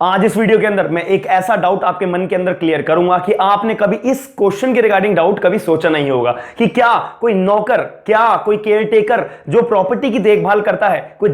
आज इस वीडियो के अंदर मैं एक ऐसा डाउट आपके मन के अंदर क्लियर करूंगा कि आपने कभी इस क्वेश्चन के रिगार्डिंग डाउट कभी सोचा नहीं होगा कि क्या कोई नौकर, क्या कोई केयर टेकर जो प्रॉपर्टी की देखभाल करता है, कोई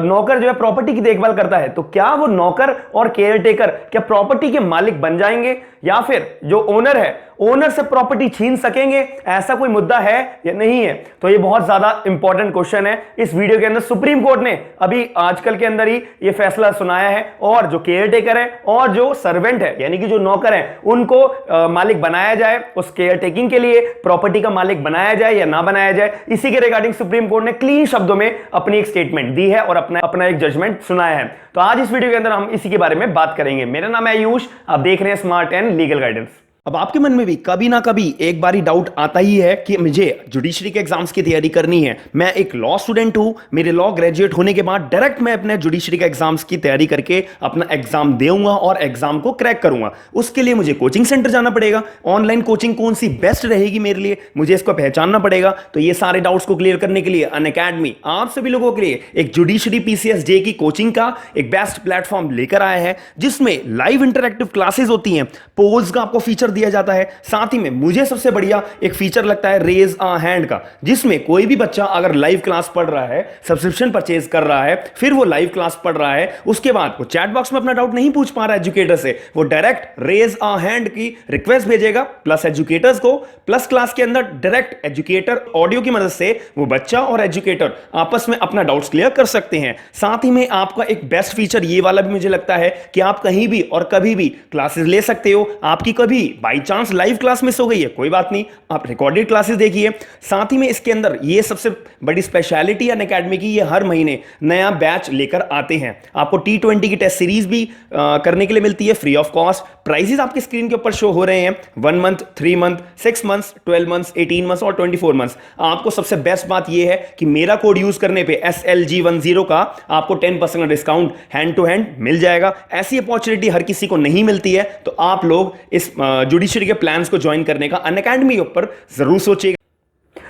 नौकर जो है प्रॉपर्टी की देखभाल करता है, तो क्या वो नौकर और केयर टेकर क्या प्रॉपर्टी के मालिक बन जाएंगे या फिर जो ओनर है ओनर से प्रॉपर्टी छीन सकेंगे? ऐसा कोई मुद्दा है या नहीं है? तो ये बहुत ज्यादा इंपॉर्टेंट क्वेश्चन है। इस वीडियो के अंदर सुप्रीम कोर्ट ने अभी आजकल के अंदर ही ये फैसला सुनाया है और जो केयर टेकर है और जो सर्वेंट है यानी कि जो नौकर है उनको मालिक बनाया जाए, उस केयर टेकिंग के लिए प्रॉपर्टी का मालिक बनाया जाए या ना बनाया जाए, इसी के रिगार्डिंग सुप्रीम कोर्ट ने क्लीन शब्दों में अपनी एक स्टेटमेंट दी है और अपना एक जजमेंट सुनाया है। तो आज इस वीडियो के अंदर हम इसी के बारे में बात करेंगे। मेरा नाम है आयुष, आप देख रहे हैं स्मार्ट एंड लीगल गाइडेंस। अब आपके मन में भी कभी ना कभी एक बारी डाउट आता ही है कि मुझे जुडिशरी के एग्जाम्स की तैयारी करनी है, मैं एक लॉ स्टूडेंट हूं, मेरे लॉ ग्रेजुएट होने के बाद डायरेक्ट मैं अपने जुडिशरी के एग्जाम्स की तैयारी करके अपना एग्जाम दूंगा और एग्जाम को क्रैक करूंगा। उसके लिए मुझे कोचिंग सेंटर जाना पड़ेगा, ऑनलाइन कोचिंग कौन सी बेस्ट रहेगी मेरे लिए, मुझे इसको पहचानना पड़ेगा। तो ये सारे डाउट्स को क्लियर करने के लिए अनअकैडमी आप सभी लोगों के लिए एक जुडिशरी पीसीएस जे की कोचिंग का एक बेस्ट प्लेटफॉर्म लेकर आया है, जिसमें लाइव इंटरैक्टिव क्लासेस होती हैं, पोल्स का आपको फीचर दिया जाता है, साथ ही में मुझे सबसे बढ़िया एक फीचर लगता है रेज अ हैंड का, जिसमें कोई भी बच्चा अगर लाइव क्लास पढ़ रहा है, सब्सक्रिप्शन परचेज कर रहा है, फिर वो लाइव क्लास पढ़ रहा है, उसके बाद वो चैट बॉक्स में अपना डाउट नहीं पूछ पा रहा है एजुकेटर से, वो डायरेक्ट रेज अ हैंड की रिक्वेस्ट भेजेगा प्लस एजुकेटर्स को, प्लस क्लास के अंदर डायरेक्ट एजुकेटर ऑडियो की मदद से वो बच्चा और एजुकेटर आपस में अपना डाउट्स क्लियर कर सकते हैं। साथ ही में आपका एक बेस्ट फीचर ये वाला भी मुझे लगता है कि आप कहीं भी और कभी भी क्लासेस ले सकते हो। आपकी कभी by chance live class miss हो गई है, कोई बात नहीं, आप रिकॉर्डेड क्लासेस देखिए। साथ ही में इसके अंदर ये सबसे बड़ी स्पेशलिटी है अनअकैडमी की, ये हर महीने नया बैच लेकर आते हैं। आपको T20 की टेस्ट सीरीज भी करने के लिए मिलती है फ्री ऑफ कॉस्ट। प्राइसेस आपकी स्क्रीन के ऊपर शो हो रहे हैं, 1 month, 3 month, 6 months, 12 months, 18 months और 24 मंथ्स। आपको सबसे बेस्ट बात यह है कि मेरा कोड यूज करने पे SLG10 का आपको 10% डिस्काउंट हैंड टू हैंड मिल जाएगा। ऐसी अपॉर्चुनिटी हर किसी को नहीं मिलती है, तो आप लोग इस जुडिशरी के प्लान्स को ज्वाइन करने का अनअकैडमी के ऊपर जरूर सोचिएगा।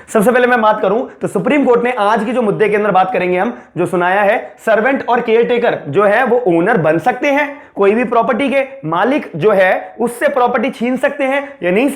सबसे पहले मैं बात करूं तो सुप्रीम कोर्ट ने आज की जो मुद्दे के अंदर बात करेंगे हम, जो सुनाया है, सर्वेंट और केयर टेकर जो है वो ओनर बन सकते हैं, कोई भी प्रॉपर्टी के मालिक जो है उससे प्रॉपर्टी छीन सकते हैं या नहीं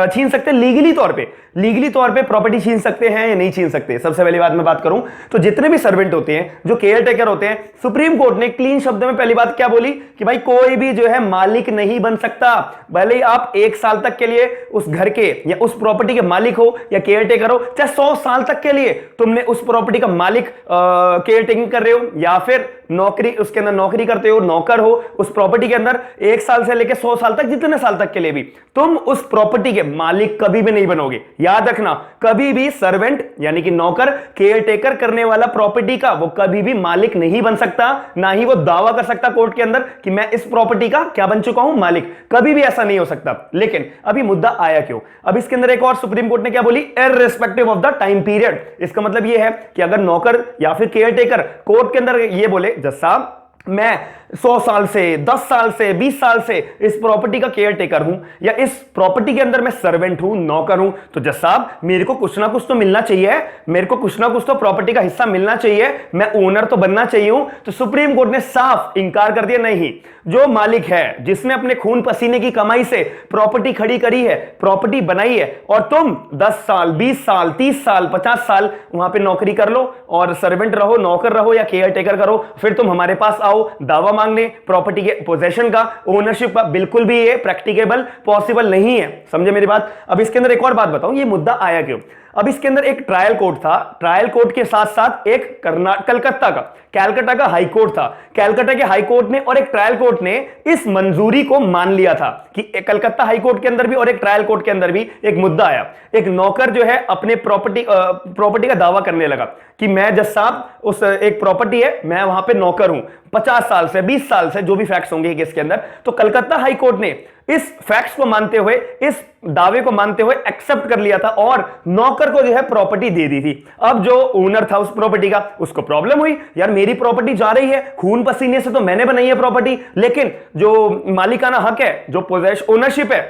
छीन सकते, लीगली तौर पे प्रॉपर्टी छीन सकते हैं या नहीं छीन सकते। सबसे पहली बात मैं बात करूं तो जितने भी सर्वेंट होते हैं, जो केयर टेकर होते हैं, सुप्रीम कोर्ट ने क्लीन शब्दों में पहली बात क्या बोली कि भाई कोई भी जो है मालिक नहीं बन सकता, भले ही आप 1 साल तक के लिए उस घर के या उस प्रॉपर्टी के मालिक हो या केयर टेकर हो, चाहे 100 साल तक के लिए तुमने उस प्रॉपर्टी का मालिक केयर टेकिंग कर रहे हो या फिर नौकरी उसके अंदर नौकरी करते हो, नौकर हो उस प्रॉपर्टी के अंदर, 1 साल से लेकर 100 साल तक, जितने साल तक के लिए भी तुम उस प्रॉपर्टी के मालिक कभी भी नहीं बनोगे। याद रखना, कभी भी सर्वेंट यानी कि नौकर केयर टेकर करने वाला प्रॉपर्टी का वो कभी भी मालिक नहीं बन सकता, ना ही वो दावा कर सकता कोर्ट के अंदर कि मैं इस प्रॉपर्टी का क्या बन चुका हूं, मालिक। कभी भी ऐसा नहीं हो सकता। लेकिन अभी मुद्दा आया क्यों? अब इसके अंदर एक और सुप्रीम कोर्ट ने क्या बोली, irrespective of the time period. इसका मतलब यह है कि अगर नौकर या फिर केयर टेकर कोर्ट के अंदर ये बोले, जज साहब मैं 100 साल से, 10 साल से, 20 साल से इस प्रॉपर्टी का केयर टेकर हूं या इस प्रॉपर्टी के अंदर मैं सर्वेंट हूं, नौकर हूं, तो जज साहब मेरे को कुछ ना कुछ तो मिलना चाहिए, मेरे को कुछ ना कुछ तो प्रॉपर्टी का हिस्सा मिलना चाहिए, मैं ओनर तो बनना चाहिए हूं। तो सुप्रीम कोर्ट ने साफ इंकार कर दिया, नहीं, जो मालिक है, जिसने अपने खून पसीने की कमाई से प्रॉपर्टी खड़ी करी है, प्रॉपर्टी बनाई है, और तुम 10 साल, 20 साल, 30 साल, 50 साल वहां पे नौकरी कर लो और सर्वेंट रहो, नौकर रहो या केयर टेकर करो, फिर तुम हमारे पास आओ दावा मांगने प्रॉपर्टी के पोजेशन का, ओनरशिप का, बिल्कुल भी ये प्रैक्टिकेबल पॉसिबल नहीं है। समझे मेरी बात? अब इसके अंदर एक और बात बताऊं, ये मुद्दा आया क्यों। अब इसके अंदर एक ट्रायल कोर्ट था, ट्रायल कोर्ट के साथ साथ एक कैलकाटा का हाई कोर्ट था। कैलकाटा के हाई कोर्ट ने और एक ट्रायल कोर्ट ने इस मंजूरी को मान लिया था कि कलकत्ता हाई कोर्ट के अंदर भी और एक ट्रायल कोर्ट के अंदर भी एक मुद्दा आया। एक नौकर जो है अपने प्रॉपर्टी का दावा करने लगा कि मैं जज साहब उस एक प्रॉपर्टी है, मैं वहां पे नौकर हूं 50 साल से, 20 साल से, जो भी फैक्ट्स होंगे केस के अंदर। तो कलकत्ता हाई कोर्ट ने इस फैक्ट्स को मानते हुए, इस दावे को मानते हुए एक्सेप्ट कर लिया था और नौकर को जो है प्रॉपर्टी दे दी थी। अब जो ओनर था उस प्रॉपर्टी का, उसको प्रॉब्लम हुई, यार मेरी प्रॉपर्टी जा रही है, खून पसीने से तो मैंने बनाई है प्रॉपर्टी, लेकिन जो मालिकाना हक है, जो ओनरशिप है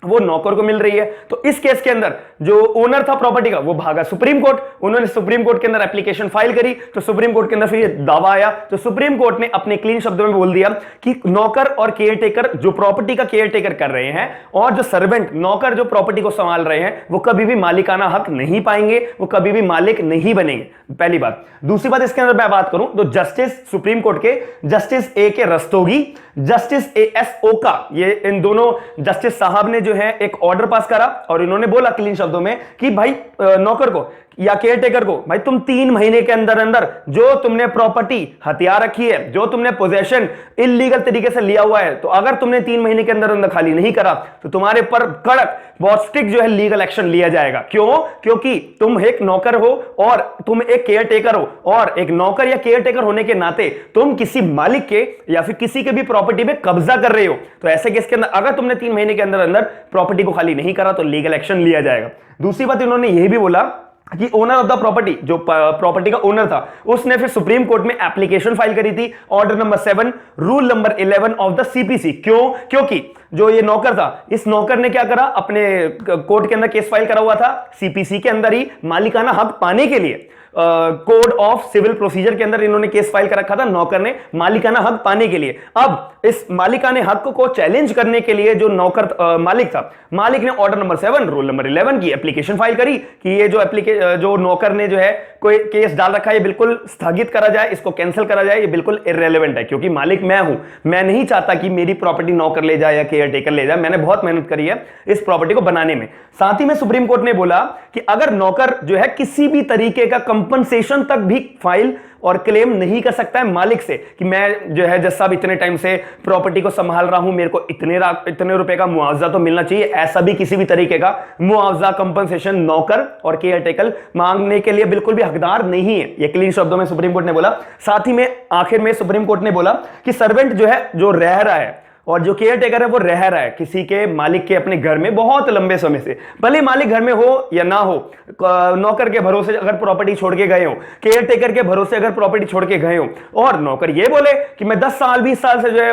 वो नौकर को मिल रही है। तो इस केस के अंदर जो ओनर था प्रॉपर्टी का वो भागा सुप्रीम कोर्ट, उन्होंने सुप्रीम कोर्ट के अंदर एप्लीकेशन फाइल करी, तो सुप्रीम कोर्ट के अंदर फिर ये दावा आया, तो सुप्रीम कोर्ट ने अपने क्लीन शब्दों में बोल दिया कि नौकर और केयरटेकर जो प्रॉपर्टी का केयरटेकर कर रहे हैं और जो सर्वेंट नौकर जो प्रॉपर्टी को संभाल रहे हैं वो कभी भी मालिकाना हक नहीं पाएंगे, वो कभी भी मालिक नहीं बनेंगे, पहली बात। दूसरी बात इसके अंदर मैं बात करूं तो जस्टिस सुप्रीम कोर्ट के जस्टिस ए के रस्तोगी, जस्टिस ए एस ओका, ये इन दोनों जस्टिस साहब ने जो है एक ऑर्डर पास करा और इन्होंने बोला क्लीन शब्दों में कि भाई नौकर को या केयरटेकर को, भाई तुम 3 महीने के अंदर अंदर जो तुमने प्रॉपर्टी हथियार रखी है, जो तुमने पोजेशन इलीगल तरीके से लिया हुआ है, तो अगर तुमने 3 महीने के अंदर अंदर खाली नहीं करा तो तुम्हारे पर कड़क बहुत स्ट्रिक्ट जो है लीगल एक्शन लिया जाएगा। क्यों? क्योंकि तुम एक नौकर हो और तुम एक केयरटेकर हो, और एक नौकर या केयरटेकर होने के नाते तुम किसी मालिक के या फिर किसी के भी प्रॉपर्टी में कब्जा कर रहे हो। तो ऐसे केस के अंदर अगर तुमने 3 महीने के अंदर अंदर प्रॉपर्टी को खाली नहीं करा तो लीगल एक्शन लिया जाएगा। दूसरी बात इन्होंने यह भी बोला कि ओनर ऑफ द प्रॉपर्टी, जो प्रॉपर्टी का ओनर था, उसने फिर सुप्रीम कोर्ट में एप्लीकेशन फाइल करी थी, order number 7 rule number 11 of the CPC. क्यों? क्योंकि जो ये नौकर था, इस नौकर ने क्या करा, अपने कोर्ट के अंदर केस फाइल करा हुआ था सीपीसी के अंदर ही मालिकाना हक पाने के लिए, कोड ऑफ सिविल प्रोसीजर के अंदर इन्होंने केस फाइल कर रखा था नौकर ने मालिकाना हक पाने के लिए। अब इस मालिकाने हक को चैलेंज करने के लिए जो नौकर मालिक था, मालिक ने ऑर्डर नंबर 7 रूल नंबर 11 की एप्लीकेशन फाइल करी कि ये जो नौकर ने जो है कोई केस डाल रखा है ये बिल्कुल स्थगित करा जाए, इसको कैंसिल करा जाए, ये बिल्कुल इररेलेवेंट है, क्योंकि मालिक मैं हूं, मैं नहीं चाहता कि मेरी प्रॉपर्टी नौकर ले जाए या केयरटेकर ले जाए, मैंने बहुत मेहनत करी है इस प्रॉपर्टी को बनाने में। साथ ही में सुप्रीम कोर्ट ने बोला कि अगर नौकर जो है किसी भी तरीके का कंपनसेशन तक भी फाइल और क्लेम नहीं कर सकता है मालिक से कि मैं जो है जज साहब इतने टाइम से प्रॉपर्टी को संभाल रहा हूं, मेरे को इतने रुपए का मुआवजा तो मिलना चाहिए, ऐसा भी किसी भी तरीके का मुआवजा कंपनसेशन नौकर और केयरटेकर मांगने के लिए बिल्कुल भी हकदार नहीं है, ये क्लीन शब्दों में सुप्रीम कोर्ट ने बोला। साथ ही में आखिर में सुप्रीम कोर्ट ने बोला कि सर्वेंट जो है जो रह रहा है और जो केयरटेकर है वो रह रहा है किसी के मालिक के अपने घर में बहुत लंबे समय से, भले मालिक घर में हो या ना हो, नौकर के भरोसे अगर प्रॉपर्टी छोड़ के गए हो, केयरटेकर के भरोसे अगर प्रॉपर्टी छोड़ के गए हो, और नौकर ये बोले कि मैं 10 साल 20 साल से जो है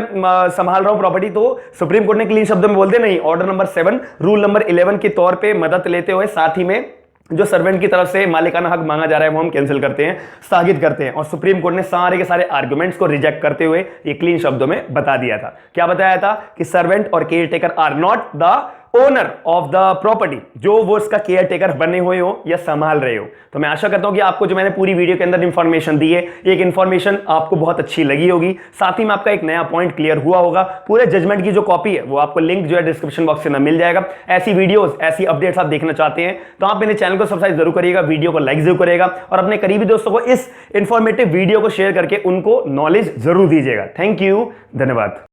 संभाल रहा हूं प्रॉपर्टी, तो सुप्रीम कोर्ट ने क्लीन शब्दों में बोलते नहीं, ऑर्डर नंबर 7 रूल नंबर 11 के तौर पर मदद लेते हुए साथ ही में जो सर्वेंट की तरफ से मालिकाना हक मांगा जा रहा है वो हम कैंसिल करते हैं, स्थगित करते हैं। और सुप्रीम कोर्ट ने सारे के सारे आर्गुमेंट्स को रिजेक्ट करते हुए ये क्लीन शब्दों में बता दिया था। क्या बताया था? कि सर्वेंट और caretaker are not the owner of the property, जो वो इसका केयरटेकर बने हुए हो या संभाल रहे हो। तो मैं आशा करता हूं कि आपको जो मैंने पूरी वीडियो के अंदर इंफॉर्मेशन दी है, एक इंफॉर्मेशन आपको बहुत अच्छी लगी होगी, साथ ही में आपका एक नया पॉइंट क्लियर हुआ होगा। पूरे जजमेंट की जो कॉपी है वो आपको लिंक जो है डिस्क्रिप्शन बॉक्स में मिल जाएगा। ऐसी वीडियोस, ऐसी अपडेट्स आप देखना चाहते हैं तो आप मेरे चैनल को सब्सक्राइब जरूर करिएगा, वीडियो को लाइक जरूर करिएगा और अपने करीबी दोस्तों को इस इंफॉर्मेटिव वीडियो को शेयर करके उनको नॉलेज जरूर दीजिएगा। थैंक यू, धन्यवाद।